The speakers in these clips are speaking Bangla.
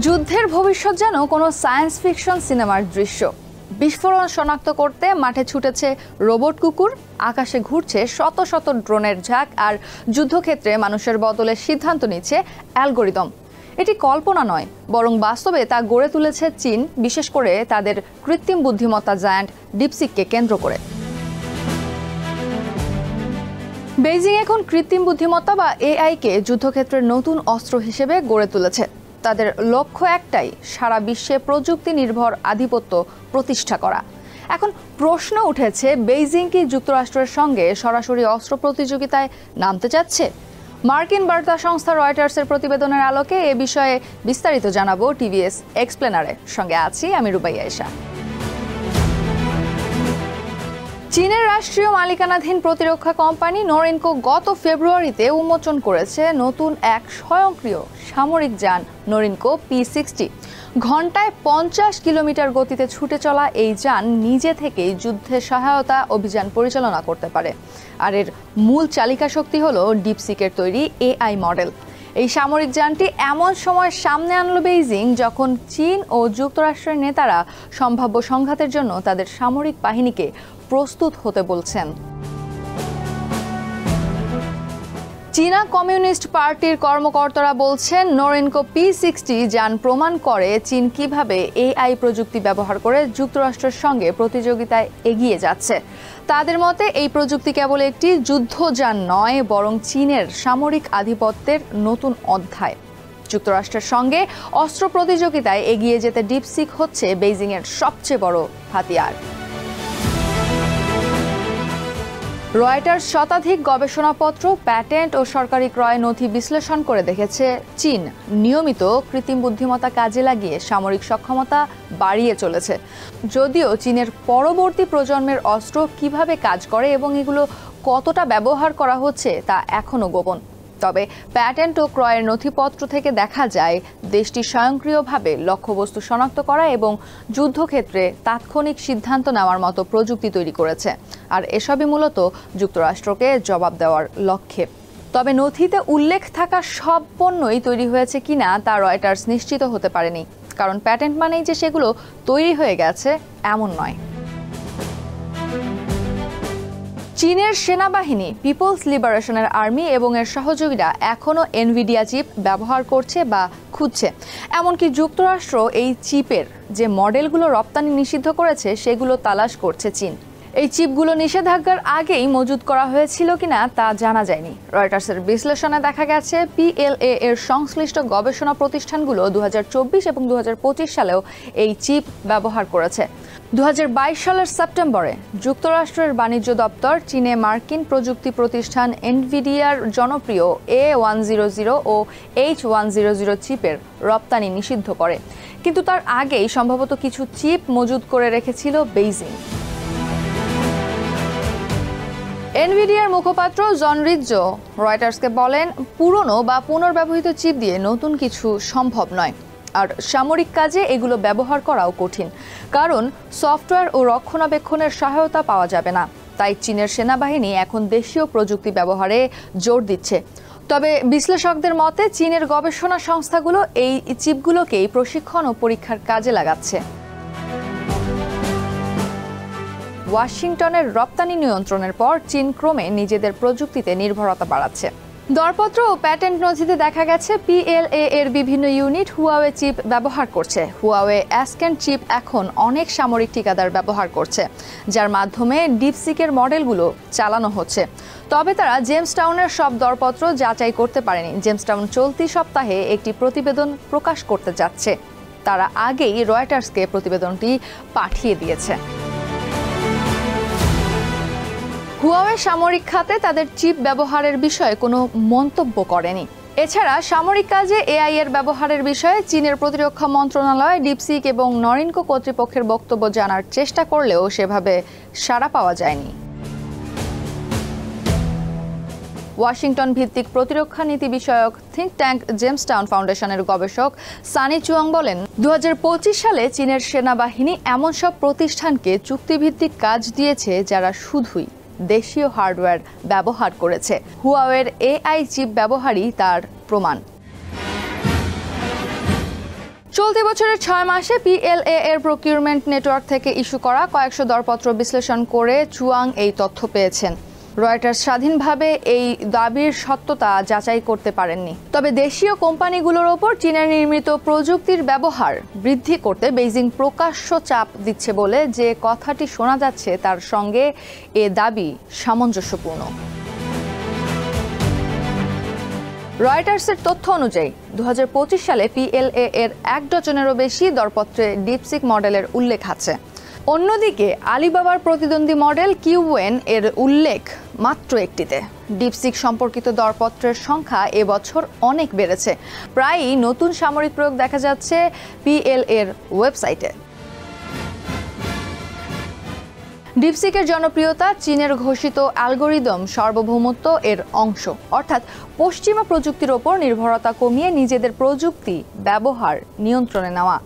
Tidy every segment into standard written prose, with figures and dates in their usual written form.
যুদ্ধের ভবিষ্যৎ যেন কোনো সায়েন্স ফিকশন সিনেমার দৃশ্য। বিস্ফোরণ শনাক্ত করতে মাঠে ছুটেছে রোবট কুকুর, আকাশে ঘুরছে শত শত ড্রোনের ঝাঁক, আর যুদ্ধক্ষেত্রে মানুষের বদলে সিদ্ধান্ত নিচ্ছে অ্যালগোরিদম। এটি কল্পনা নয়, বরং বাস্তবে তা গড়ে তুলেছে চীন, বিশেষ করে তাদের কৃত্রিম বুদ্ধিমত্তা জায়ান্ট ডিপসিককে কেন্দ্র করে। বেইজিং এখন কৃত্রিম বুদ্ধিমত্তা বা এআইকে যুদ্ধক্ষেত্রের নতুন অস্ত্র হিসেবে গড়ে তুলেছে। তাদের লক্ষ্য একটাই, সারা বিশ্বে প্রযুক্তি নির্ভর আধিপত্য প্রতিষ্ঠা করা। এখন প্রশ্ন উঠেছে, বেইজিং কি যুক্তরাষ্ট্রের সঙ্গে সরাসরি অস্ত্র প্রতিযোগিতায় নামতে চাচ্ছে? মার্কিন বার্তা সংস্থা রয়টার্সের প্রতিবেদনের আলোকে এ বিষয়ে বিস্তারিত জানাবো টিভিএস এক্সপ্লেনারে। সঙ্গে আছি আমি রুবাইয়া আয়েশা। চীনের রাষ্ট্রীয় মালিকানাধীন প্রতিরক্ষা কোম্পানি নরিনকো গত ফেব্রুয়ারিতে উন্মোচন করেছে নতুন এক স্বয়ংক্রিয় সামরিক যান নরিনকো P-60। ঘন্টায় 50 কিলোমিটার গতিতে ছুটে চলা এই যান নিজে থেকেই যুদ্ধে সহায়তা অভিযান পরিচালনা করতে পারে, আর এর মূল চালিকা শক্তি হলো ডিপসিকের তৈরি এআই মডেল। এই সামরিক যানটি এমন সময় সামনে আনলো বেইজিং, যখন চীন ও যুক্তরাষ্ট্রের নেতারা সম্ভাব্য সংঘাতের জন্য তাদের সামরিক বাহিনীকে প্রস্তুত হতে বলছেন। চীনা কমিউনিস্ট পার্টির কর্মকর্তারা বলছেন, নরিনকো P-60 যান প্রমাণ করে চীন কিভাবে এআই প্রযুক্তি ব্যবহার করে যুক্তরাষ্ট্রের সঙ্গে প্রতিযোগিতায় এগিয়ে যাচ্ছে। তাদের মতে এই প্রযুক্তি কেবল একটি যুদ্ধযান নয়, বরং চীনের সামরিক আধিপত্যের নতুন অধ্যায়। যুক্তরাষ্ট্রের সঙ্গে অস্ত্র প্রতিযোগিতায় এগিয়ে যেতে ডিপসিক হচ্ছে বেইজিংয়ের সবচেয়ে বড় হাতিয়ার। রয়টার্স শতাধিক গবেষণাপত্র, প্যাটেন্ট ও সরকারি ক্রয় নথি বিশ্লেষণ করে দেখেছে, চীন নিয়মিত কৃত্রিম বুদ্ধিমত্তা কাজে লাগিয়ে সামরিক সক্ষমতা বাড়িয়ে চলেছে। যদিও চীনের পরবর্তী প্রজন্মের অস্ত্র কিভাবে কাজ করে এবং এগুলো কতটা ব্যবহার করা হচ্ছে তা এখনও গোপন। তবে প্যাটেন্ট ও ক্রয়ের নথিপত্র থেকে দেখা যায়, দেশটি স্বয়ংক্রিয়ভাবে লক্ষ্যবস্তু শনাক্ত করা এবং যুদ্ধক্ষেত্রে তাৎক্ষণিক সিদ্ধান্ত নেওয়ার মতো প্রযুক্তি তৈরি করেছে, আর এসবই মূলত যুক্তরাষ্ট্রকে জবাব দেওয়ার লক্ষ্যে। তবে নথিতে উল্লেখ থাকা সব পণ্যই তৈরি হয়েছে কিনা তা রয়টার্স নিশ্চিত হতে পারেনি, কারণ প্যাটেন্ট মানেই যে সেগুলো তৈরি হয়ে গেছে এমন নয়। চীনের সেনাবাহিনী, পিপলস লিবারেশনের আর্মি এবং এর সহযোগীরা এখনও এনভিডিয়া চিপ ব্যবহার করছে বা খুঁজছে। এমনকি যুক্তরাষ্ট্র এই চিপের যে মডেলগুলো রপ্তানি নিষিদ্ধ করেছে সেগুলো তালাশ করছে চীন। এই চিপগুলো নিষেধাজ্ঞার আগেই মজুত করা হয়েছিল কিনা তা জানা যায়নি। রয়টার্সের বিশ্লেষণে দেখা গেছে, PLA এর সংশ্লিষ্ট গবেষণা প্রতিষ্ঠানগুলো 2024 এবং 2025 সালেও এই চিপ ব্যবহার করেছে। 2022 সালের সেপ্টেম্বরে যুক্তরাষ্ট্রের বাণিজ্য দপ্তর চীনে মার্কিন প্রযুক্তি প্রতিষ্ঠান এনভিডিয়ার জনপ্রিয় A100 ও H100 চিপের রপ্তানি নিষিদ্ধ করে, কিন্তু তার আগেই সম্ভবত কিছু চিপ মজুত করে রেখেছিল বেইজিং। এনভিডিয়ার মুখপাত্র জন রিৎজো রয়টার্সকে বলেন, পুরনো বা পুনর্ব্যবহৃত চিপ দিয়ে নতুন কিছু সম্ভব নয়, আর সামরিক কাজে এগুলো ব্যবহার করাও কঠিন, কারণ সফটওয়্যার ও রক্ষণাবেক্ষণের সহায়তা পাওয়া যাবে না। তাই চীনের সেনাবাহিনী এখন দেশীয় প্রযুক্তি ব্যবহারে জোর দিচ্ছে। তবে বিশ্লেষকদের মতে, চীনের গবেষণা সংস্থাগুলো এই চিপগুলোকেই প্রশিক্ষণ ও পরীক্ষার কাজে লাগাচ্ছে। ওয়াশিংটনের রপ্তানি নিয়ন্ত্রণের পর চীন ক্রমে নিজেদের প্রযুক্তিতে নির্ভরতা বাড়াচ্ছে। দরপত্র ও প্যাটেন্ট নথিতে দেখা গেছে, PLA এর বিভিন্ন ইউনিট হুয়াওয়ে চিপ ব্যবহার করছে। হুয়াওয়ে অ্যাসকেন চিপ এখন অনেক সামরিক ঠিকাদার ব্যবহার করছে, যার মাধ্যমে ডিপসিকের মডেলগুলো চালানো হচ্ছে। তবে তারা জেমসটাউনের সব দরপত্র যাচাই করতে পারেনি। জেমসটাউন চলতি সপ্তাহে একটি প্রতিবেদন প্রকাশ করতে যাচ্ছে। তারা আগেই রয়টার্সকে প্রতিবেদনটি পাঠিয়ে দিয়েছে। হুয়াওয়ে সামরিক খাতে তাদের চিপ ব্যবহারের বিষয়ে কোনো মন্তব্য করেনি। এছাড়া সামরিক কাজে এআই এর ব্যবহারের বিষয়ে চীনের প্রতিরক্ষা মন্ত্রণালয়, ডিপসিক এবং নরিনকো কর্তৃপক্ষের বক্তব্য জানার চেষ্টা করলেও সেভাবে সাড়া পাওয়া যায়নি। ওয়াশিংটন ভিত্তিক প্রতিরক্ষা নীতি বিষয়ক থিঙ্ক ট্যাঙ্ক জেমসটাউন ফাউন্ডেশনের গবেষক সানি চুয়াং বলেন, 2025 সালে চীনের সেনাবাহিনী এমন সব প্রতিষ্ঠানকে চুক্তিভিত্তিক কাজ দিয়েছে যারা শুধুই দেশীয় হার্ডওয়্যার ব্যবহার করেছে। হুয়াওয়ের এআই চিপ ব্যবহারই তার প্রমাণ। চলতি বছরের 6 মাসে PLA এর প্রকিউরমেন্ট নেটওয়ার্ক থেকে ইস্যু করা কয়েকশো দরপত্র বিশ্লেষণ করে চুয়াং এই তথ্য পেয়েছেন। রয়টার্স স্বাধীনভাবে এই দাবির সত্যতা যাচাই করতে পারেননি। তবে দেশীয় কোম্পানিগুলোর ওপর চীনের নির্মিত প্রযুক্তির ব্যবহার বৃদ্ধি করতে বেইজিং প্রকাশ্য চাপ দিচ্ছে বলে যে কথাটি শোনা যাচ্ছে তার সঙ্গে এ দাবি সামঞ্জস্যপূর্ণ। রয়টার্সের তথ্য অনুযায়ী 2025 সালে PLA এর 1 ডজনেরও বেশি দরপত্রে ডিপসিক মডেলের উল্লেখ আছে। অন্যদিকে আলিবাবার প্রতিদ্বন্দ্বী মডেল কিউএন এর উল্লেখ মাত্র একটিতে। ডিপসিক সম্পর্কিত দরপত্রের সংখ্যা এবছর অনেক বেড়েছে। প্রায়ই নতুন সামরিক প্রয়োগ দেখা যাচ্ছে PLA এর ওয়েবসাইটে। ডিপসিকের জনপ্রিয়তা চীনের ঘোষিত অ্যালগোরিদম সার্বভৌমত্ব এর অংশ, অর্থাৎ পশ্চিমা প্রযুক্তির ওপর নির্ভরতা কমিয়ে নিজেদের প্রযুক্তি ব্যবহার নিয়ন্ত্রণে নেওয়া।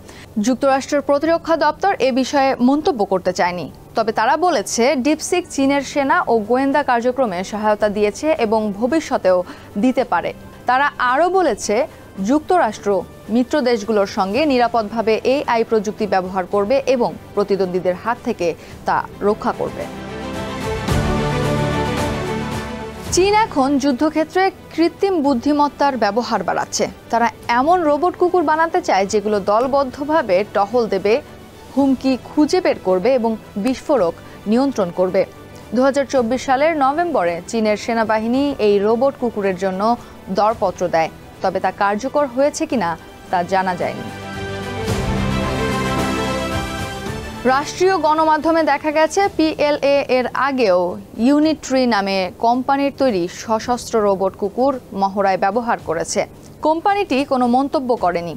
যুক্তরাষ্ট্রের প্রতিরক্ষা দপ্তর এ বিষয়ে মন্তব্য করতে চায়নি, তবে তারা বলেছে ডিপসিক চীনের সেনা ও গোয়েন্দা কার্যক্রমে সহায়তা দিয়েছে এবং ভবিষ্যতেও দিতে পারে। তারা আরও বলেছে যুক্তরাষ্ট্র মিত্র দেশগুলোর সঙ্গে নিরাপদভাবে AI প্রযুক্তি ব্যবহার করবে এবং প্রতিদ্বন্দ্বীদের হাত থেকে তা রক্ষা করবে। চীন এখন যুদ্ধক্ষেত্রে কৃত্রিম বুদ্ধিমত্তার ব্যবহার বাড়াচ্ছে। তারা এমন রোবট কুকুর বানাতে চায় যেগুলো দলবদ্ধভাবে টহল দেবে, হুমকি খুঁজে বের করবে এবং বিস্ফোরক নিয়ন্ত্রণ করবে। 2024 সালের নভেম্বরে চীনের সেনাবাহিনী এই রোবট কুকুরের জন্য দরপত্র দেয়, তবে তা কার্যকর হয়েছে কিনা তা জানা যায়নি। রাষ্ট্রীয় গণমাধ্যমে দেখা গেছে PLA এর আগেও ইউনিট্রি নামে কোম্পানির তৈরি সশস্ত্র রোবট কুকুর মহড়ায় ব্যবহার করেছে। কোম্পানিটি কোনো মন্তব্য করেনি।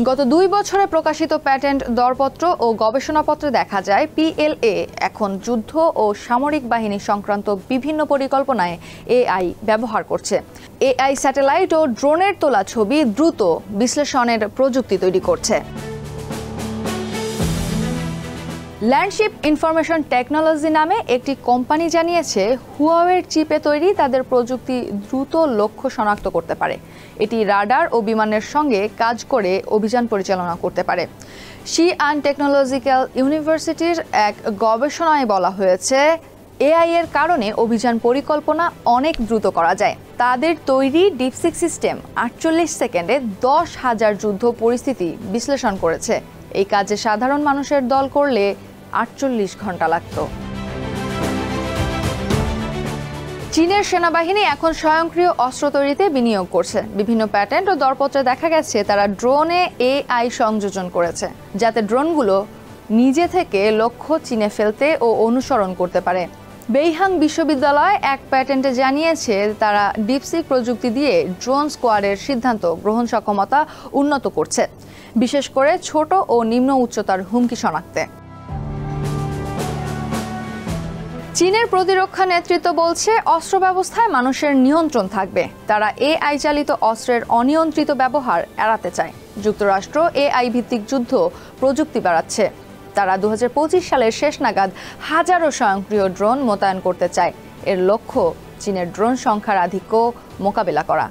গত 2 বছরে প্রকাশিত প্যাটেন্ট দরপত্র ও গবেষণাপত্রে দেখা যায় PLA এখন যুদ্ধ ও সামরিক বাহিনী সংক্রান্ত বিভিন্ন পরিকল্পনায় AI ব্যবহার করছে। AI স্যাটেলাইট ও ড্রোনের তোলা ছবি দ্রুত বিশ্লেষণের প্রযুক্তি তৈরি করছে। ল্যান্ডশিপ ইনফরমেশন টেকনোলজি নামে একটি কোম্পানি জানিয়েছে হুয়াওয়ের চিপে তৈরি তাদের প্রযুক্তি দ্রুত লক্ষ্য শনাক্ত করতে পারে। এটি রাডার ও বিমানের সঙ্গে কাজ করে অভিযান পরিচালনা করতে পারে। শিআন টেকনোলজিক্যাল ইউনিভার্সিটির এক গবেষণায় বলা হয়েছে AI এর কারণে অভিযান পরিকল্পনা অনেক দ্রুত করা যায়। তাদের তৈরি ডিপসিক সিস্টেম 48 সেকেন্ডে 10,000 যুদ্ধ পরিস্থিতি বিশ্লেষণ করেছে। এই কাজে সাধারণ মানুষের দল করলে 48 ঘন্টা লাগত। চীনের সেনাবাহিনী এখন স্বয়ংক্রিয় অস্ত্র তৈরিতে বিনিয়োগ করছে। বিভিন্ন প্যাটেন্ট ও দরপত্রে দেখা গেছে তারা ড্রোনে AI সংযোজন করেছে, যাতে ড্রোনগুলো নিজে থেকে লক্ষ্য চিনে ফেলতে ও অনুসরণ করতে পারে। বেইহাং বিশ্ববিদ্যালয় এক প্যাটেন্টে জানিয়েছে তারা ডিপসিক প্রযুক্তি দিয়ে ড্রোন স্কোয়াডের সিদ্ধান্ত গ্রহণ সক্ষমতা উন্নত করছে, বিশেষ করে ছোট ও নিম্ন উচ্চতার হুমকি শনাক্তে। চীনের প্রতিরক্ষা নেতৃত্ব বলছে অস্ত্র ব্যবস্থায় মানুষের নিয়ন্ত্রণ থাকবে। তারা AI চালিত অস্ত্রের অনিয়ন্ত্রিত ব্যবহার এড়াতে চায়। যুক্তরাষ্ট্র AI ভিত্তিক যুদ্ধ প্রযুক্তি বাড়াচ্ছে। তারা 2025 সালের শেষ নাগাদ হাজারো স্বয়ংক্রিয় ড্রোন মোতায়েন করতে চায়। এর লক্ষ্য চীনের ড্রোন সংখ্যার আধিক্য মোকাবেলা করা।